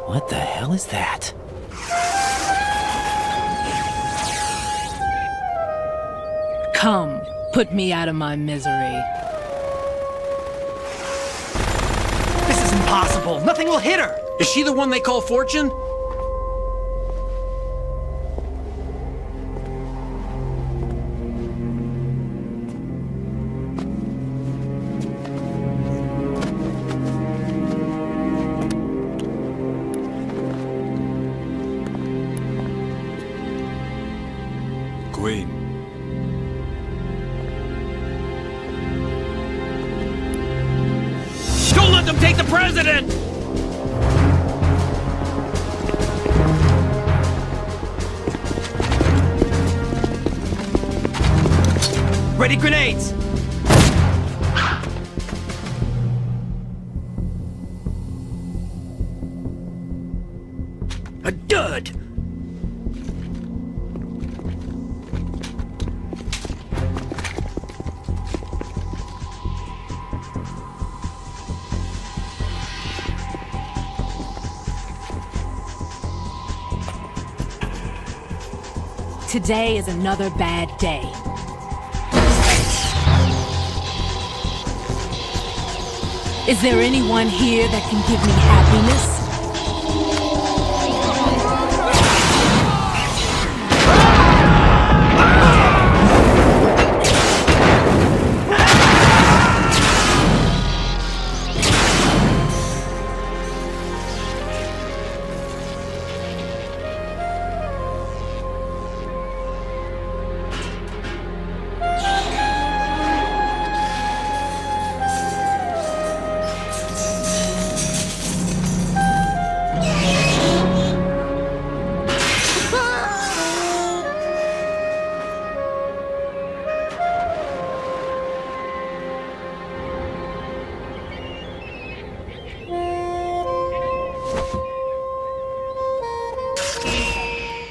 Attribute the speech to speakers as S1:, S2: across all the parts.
S1: What the hell is that?
S2: Come, put me out of my misery.
S3: This is impossible. Nothing will hit her.
S4: Is she the one they call Fortune?
S5: Queen.
S4: Don't let them take the president!
S3: Ready grenades!
S4: A dud!
S2: Today is another bad day. Is there anyone here that can give me happiness?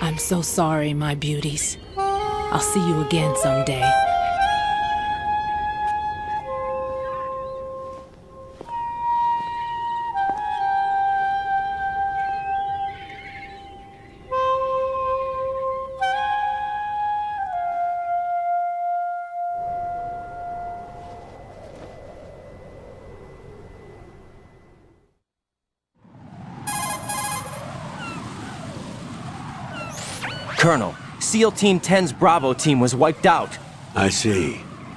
S2: I'm so sorry, my beauties. I'll see you again someday.
S1: Colonel, SEAL Team 10's Bravo team was wiped out.
S6: I see.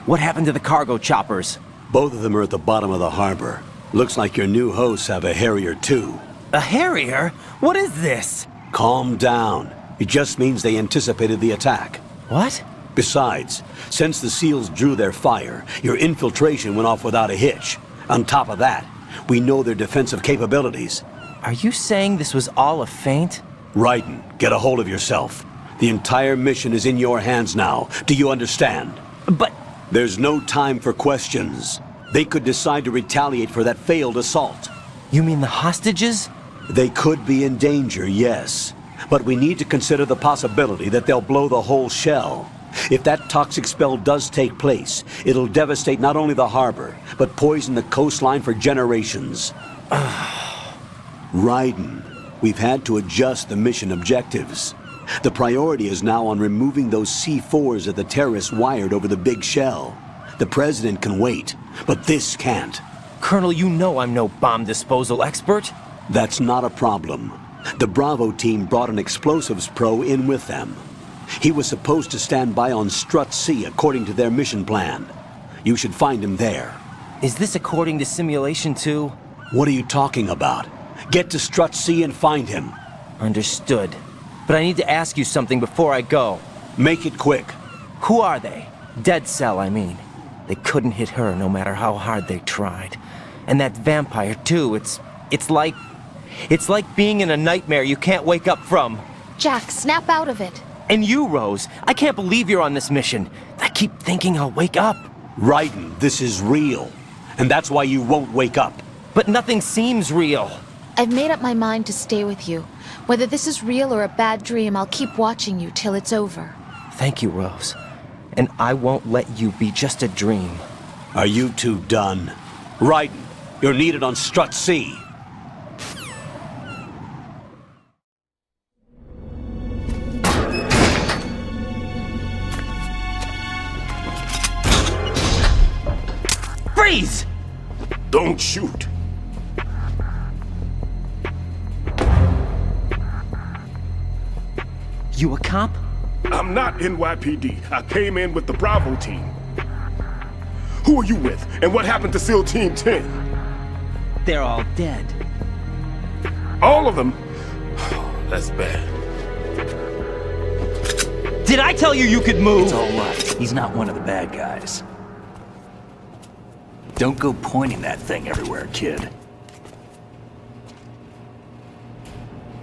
S1: What happened to the cargo choppers?
S6: Both of them are at the bottom of the harbor. Looks like your new hosts have a Harrier too.
S1: A Harrier? What is this?
S6: Calm down. It just means they anticipated the attack.
S1: What?
S6: Besides, since the SEALs drew their fire, your infiltration went off without a hitch. On top of that, we know their defensive capabilities.
S1: Are you saying this was all a feint?
S6: Raiden, get a hold of yourself. The entire mission is in your hands now. Do you understand?
S1: But...
S6: There's no time for questions. They could decide to retaliate for that failed assault.
S1: You mean the hostages?
S6: They could be in danger, yes. But we need to consider the possibility that they'll blow the whole shell. If that toxic spell does take place, it'll devastate not only the harbor, but poison the coastline for generations. Raiden, we've had to adjust the mission objectives. The priority is now on removing those C4s that the terrorists wired over the big shell. The president can wait, but this can't.
S1: Colonel, you know I'm no bomb disposal expert.
S6: That's not a problem. The Bravo team brought an explosives pro in with them. He was supposed to stand by on Strut C according to their mission plan. You should find him there.
S1: Is this according to Simulation 2?
S6: What are you talking about? Get to Strut C and find him.
S1: Understood. But I need to ask you something before I go.
S6: Make it quick.
S1: Who are they? Dead Cell, I mean. They couldn't hit her no matter how hard they tried. And that vampire, too, it's like being in a nightmare you can't wake up from.
S7: Jack, snap out of it.
S1: And you, Rose, I can't believe you're on this mission. I keep thinking I'll wake up.
S6: Raiden, this is real. And that's why you won't wake up.
S1: But nothing seems real.
S7: I've made up my mind to stay with you. Whether this is real or a bad dream, I'll keep watching you till it's over.
S1: Thank you, Rose. And I won't let you be just a dream.
S6: Are you two done? Raiden, you're needed on Strut C.
S1: Please!
S5: Don't shoot.
S1: You a cop?
S5: I'm not NYPD. I came in with the Bravo team. Who are you with? And what happened to SEAL Team 10?
S1: They're all dead.
S5: All of them? That's bad.
S1: Did I tell you you could move?
S3: It's all right. He's not one of the bad guys. Don't go pointing that thing everywhere, kid.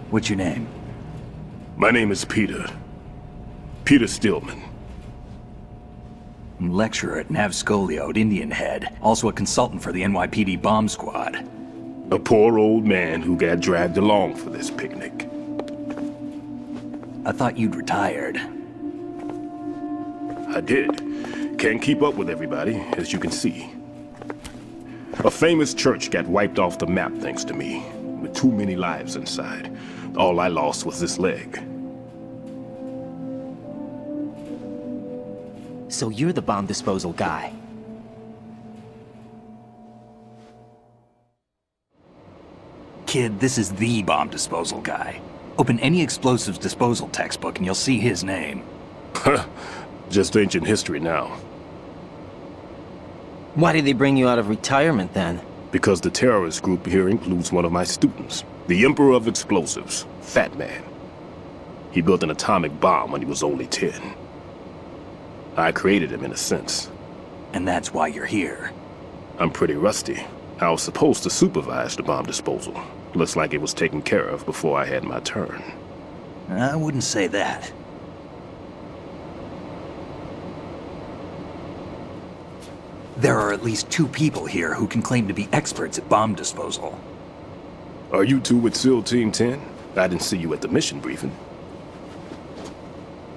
S3: What's your name?
S5: My name is Peter. Peter Stillman.
S3: I'm lecturer at Nav Scolio at Indian Head, also a consultant for the NYPD bomb squad.
S5: A poor old man who got dragged along for this picnic.
S3: I thought you'd retired.
S5: I did. Can't keep up with everybody, as you can see. A famous church got wiped off the map thanks to me, with too many lives inside. All I lost was this leg.
S1: So you're the bomb disposal guy.
S3: Kid, this is the bomb disposal guy. Open any explosives disposal textbook and you'll see his name.
S5: Just ancient history now.
S1: Why did they bring you out of retirement then?
S5: Because the terrorist group here includes one of my students, the Emperor of Explosives, Fat Man. He built an atomic bomb when he was only 10. I created him in a sense.
S3: And that's why you're here.
S5: I'm pretty rusty. I was supposed to supervise the bomb disposal. Looks like it was taken care of before I had my turn.
S3: I wouldn't say that. There are at least 2 people here who can claim to be experts at bomb disposal.
S5: Are you two with SEAL Team 10? I didn't see you at the mission briefing.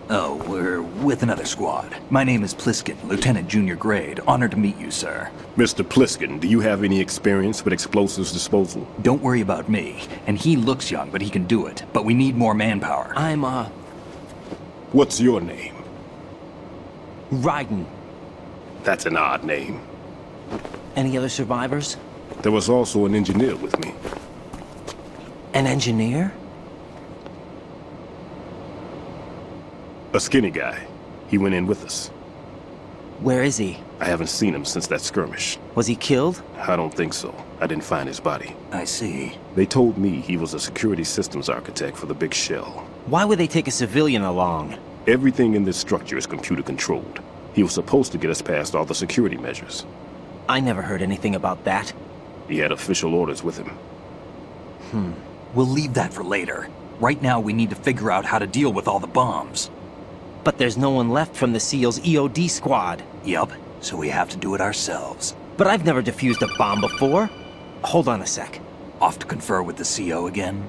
S3: Oh, we're with another squad. My name is Pliskin, Lieutenant Junior Grade. Honored to meet you, sir.
S5: Mr. Pliskin, do you have any experience with explosives disposal?
S3: Don't worry about me. And he looks young, but he can do it. But we need more manpower.
S1: I'm,
S5: What's your name?
S1: Raiden.
S5: That's an odd name.
S1: Any other survivors?
S5: There was also an engineer with me.
S1: An engineer?
S5: A skinny guy. He went in with us.
S1: Where is he?
S5: I haven't seen him since that skirmish.
S1: Was he killed?
S5: I don't think so. I didn't find his body.
S3: I see.
S5: They told me he was a security systems architect for the big shell.
S1: Why would they take a civilian along?
S5: Everything in this structure is computer controlled. He was supposed to get us past all the security measures.
S1: I never heard anything about that.
S5: He had official orders with him.
S3: We'll leave that for later. Right now, we need to figure out how to deal with all the bombs.
S1: But there's no one left from the SEAL's EOD squad.
S3: Yup, so we have to do it ourselves.
S1: But I've never defused a bomb before. Hold on a sec.
S3: Off to confer with the CO again?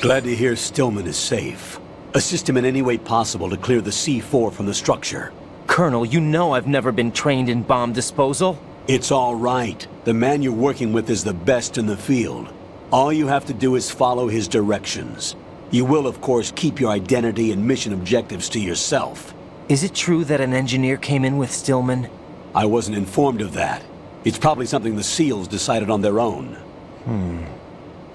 S6: Glad to hear Stillman is safe. Assist him in any way possible to clear the C4 from the structure.
S1: Colonel, you know I've never been trained in bomb disposal.
S6: It's all right. The man you're working with is the best in the field. All you have to do is follow his directions. You will, of course, keep your identity and mission objectives to yourself.
S1: Is it true that an engineer came in with Stillman?
S6: I wasn't informed of that. It's probably something the SEALs decided on their own.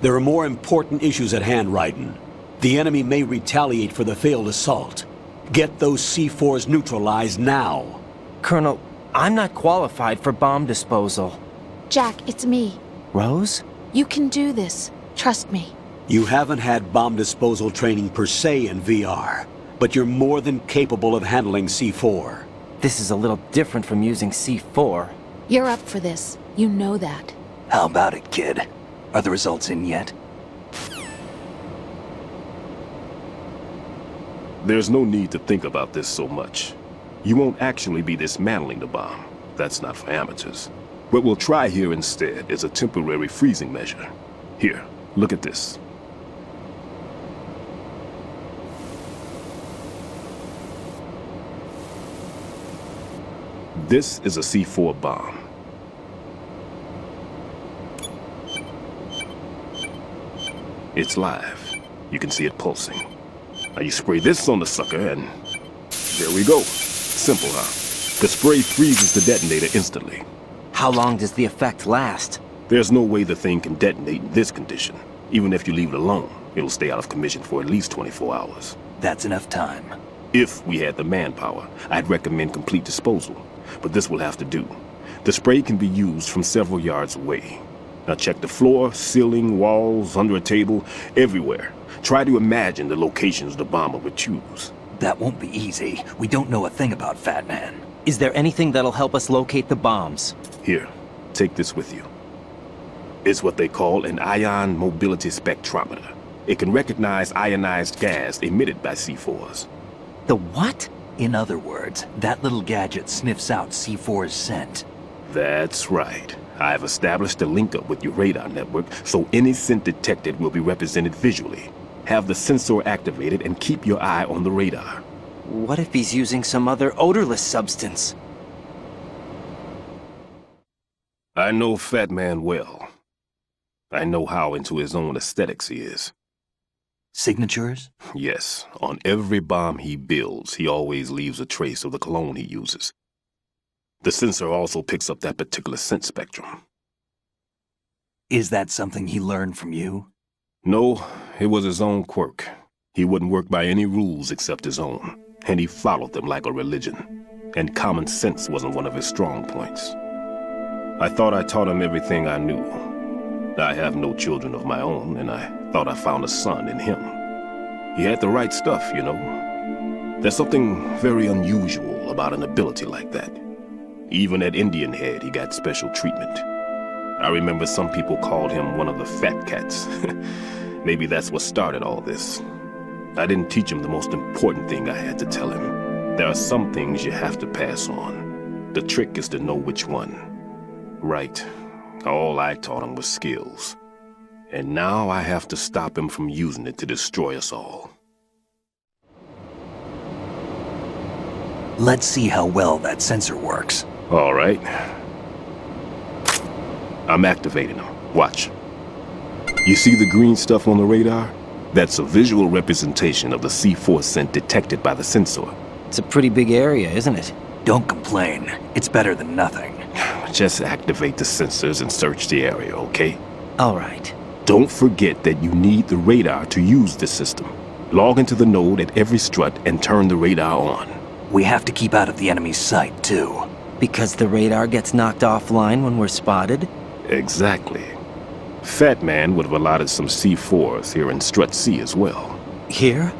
S6: There are more important issues at hand, Raiden. The enemy may retaliate for the failed assault. Get those C4s neutralized now.
S1: Colonel, I'm not qualified for bomb disposal.
S7: Jack, it's me.
S1: Rose?
S7: You can do this. Trust me.
S6: You haven't had bomb disposal training per se in VR, but you're more than capable of handling C4.
S1: This is a little different from using C4.
S7: You're up for this. You know that.
S3: How about it, kid? Are the results in yet?
S5: There's no need to think about this so much. You won't actually be dismantling the bomb. That's not for amateurs. What we'll try here instead is a temporary freezing measure. Here, look at this. This is a C4 bomb. It's live. You can see it pulsing. Now you spray this on the sucker and there we go. Simple, huh? The spray freezes the detonator instantly.
S1: How long does the effect last?
S5: There's no way the thing can detonate in this condition. Even if you leave it alone, it'll stay out of commission for at least 24 hours.
S3: That's enough time.
S5: If we had the manpower, I'd recommend complete disposal. But this will have to do. The spray can be used from several yards away. Now check the floor, ceiling, walls, under a table, everywhere. Try to imagine the locations the bomber would choose.
S3: That won't be easy. We don't know a thing about Fat Man.
S1: Is there anything that'll help us locate the bombs?
S5: Here, take this with you. It's what they call an ion mobility spectrometer. It can recognize ionized gas emitted by C4s.
S1: The what?
S3: In other words, that little gadget sniffs out C4's scent.
S5: That's right. I've established a link up with your radar network, so any scent detected will be represented visually. Have the sensor activated and keep your eye on the radar.
S1: What if he's using some other odorless substance?
S5: I know Fat Man well. I know how into his own aesthetics he is.
S3: Signatures?
S5: Yes, on every bomb he builds, he always leaves a trace of the cologne he uses. The sensor also picks up that particular scent spectrum.
S3: Is that something he learned from you?
S5: No, it was his own quirk. He wouldn't work by any rules except his own, and he followed them like a religion. And common sense wasn't one of his strong points. I thought I taught him everything I knew. I have no children of my own, and I thought I found a son in him. He had the right stuff, you know. There's something very unusual about an ability like that. Even at Indian Head, he got special treatment. I remember some people called him one of the fat cats. Maybe that's what started all this. I didn't teach him the most important thing I had to tell him. There are some things you have to pass on. The trick is to know which one. Right. All I taught him was skills. And now I have to stop him from using it to destroy us all.
S3: Let's see how well that sensor works.
S5: All right. I'm activating them. Watch. You see the green stuff on the radar? That's a visual representation of the C4 scent detected by the sensor.
S1: It's a pretty big area, isn't it?
S3: Don't complain. It's better than nothing.
S5: Just activate the sensors and search the area, okay?
S1: All right.
S5: Don't forget that you need the radar to use the system. Log into the node at every strut and turn the radar on.
S3: We have to keep out of the enemy's sight, too.
S1: Because the radar gets knocked offline when we're spotted?
S5: Exactly. Fat Man would have allotted some C4s here in Strut C as well.
S1: Here?